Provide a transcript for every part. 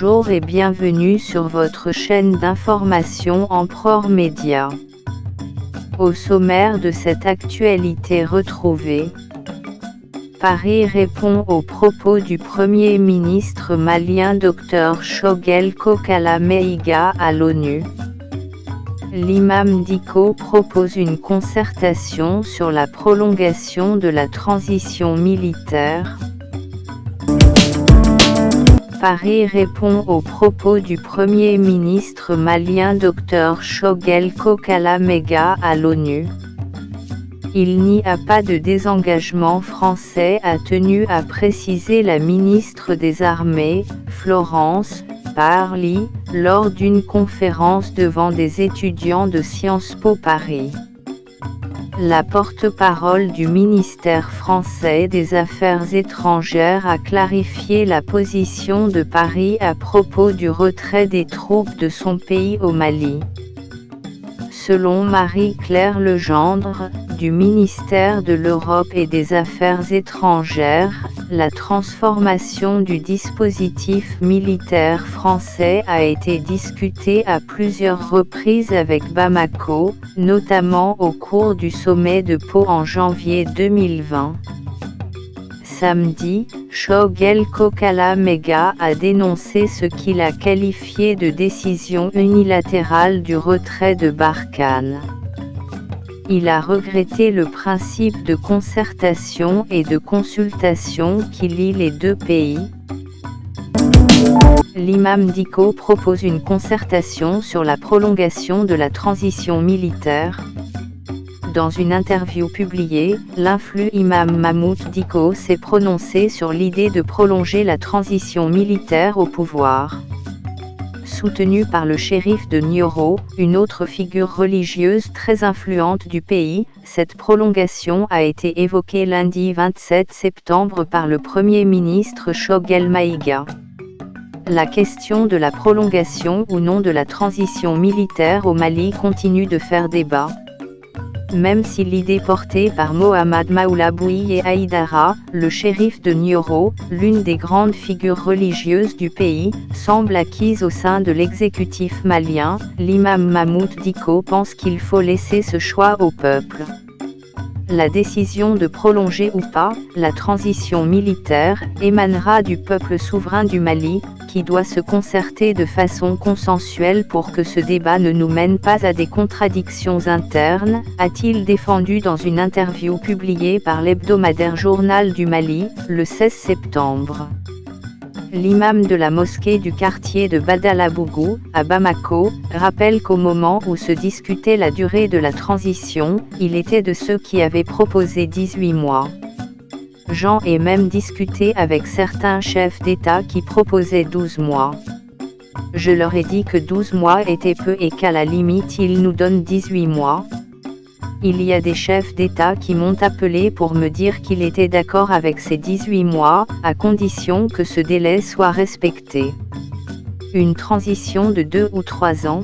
Bonjour et bienvenue sur votre chaîne d'information Empereur Média. Au sommaire de cette actualité retrouvée, Paris répond aux propos du Premier ministre malien Dr Choguel Kokalla Maïga à l'ONU. L'imam Dicko propose une concertation sur la prolongation de la transition militaire. Paris répond aux propos du Premier ministre malien Dr Choguel Kokalla Maïga à l'ONU. Il n'y a pas de désengagement français, a tenu à préciser la ministre des Armées, Florence Parly, lors d'une conférence devant des étudiants de Sciences Po Paris. La porte-parole du ministère français des Affaires étrangères a clarifié la position de Paris à propos du retrait des troupes de son pays au Mali. Selon Marie-Claire Legendre, du ministère de l'Europe et des Affaires étrangères, la transformation du dispositif militaire français a été discutée à plusieurs reprises avec Bamako, notamment au cours du sommet de Pau en janvier 2020. Samedi, Choguel Kokalla Maïga a dénoncé ce qu'il a qualifié de décision unilatérale du retrait de Barkhane. Il a regretté le principe de concertation et de consultation qui lie les deux pays. L'imam Dicko propose une concertation sur la prolongation de la transition militaire. Dans une interview publiée, l'influent imam Mahmoud Dicko s'est prononcé sur l'idée de prolonger la transition militaire au pouvoir. Soutenu par le shérif de Nioro, une autre figure religieuse très influente du pays, cette prolongation a été évoquée lundi 27 septembre par le Premier ministre Choguel Maïga. La question de la prolongation ou non de la transition militaire au Mali continue de faire débat. Même si l'idée portée par Mohamed Maoula Bouhi Haïdara, le shérif de Nioro, l'une des grandes figures religieuses du pays, semble acquise au sein de l'exécutif malien, l'imam Mahmoud Dicko pense qu'il faut laisser ce choix au peuple. La décision de prolonger ou pas la transition militaire émanera du peuple souverain du Mali, qui doit se concerter de façon consensuelle pour que ce débat ne nous mène pas à des contradictions internes, a-t-il défendu dans une interview publiée par l'hebdomadaire Journal du Mali, le 16 septembre. L'imam de la mosquée du quartier de Badalabougou, à Bamako, rappelle qu'au moment où se discutait la durée de la transition, il était de ceux qui avaient proposé 18 mois. J'en ai même discuté avec certains chefs d'État qui proposaient 12 mois. Je leur ai dit que 12 mois était peu et qu'à la limite ils nous donnent 18 mois. Il y a des chefs d'État qui m'ont appelé pour me dire qu'ils étaient d'accord avec ces 18 mois, à condition que ce délai soit respecté. Une transition de 2 ou 3 ans.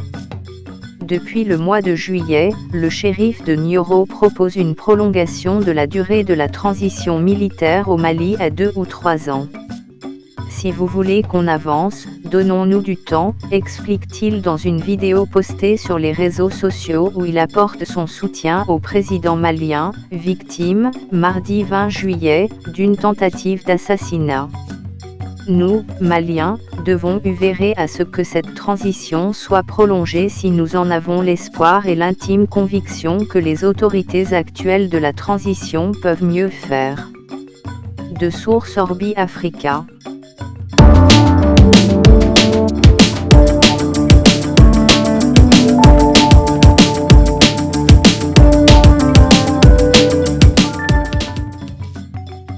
Depuis le mois de juillet, le shérif de Nioro propose une prolongation de la durée de la transition militaire au Mali à 2 ou 3 ans. Si vous voulez qu'on avance, donnons-nous du temps, explique-t-il dans une vidéo postée sur les réseaux sociaux où il apporte son soutien au président malien, victime, mardi 20 juillet, d'une tentative d'assassinat. Nous, Maliens, devons œuvrer à ce que cette transition soit prolongée si nous en avons l'espoir et l'intime conviction que les autorités actuelles de la transition peuvent mieux faire. De source Orbi Africa.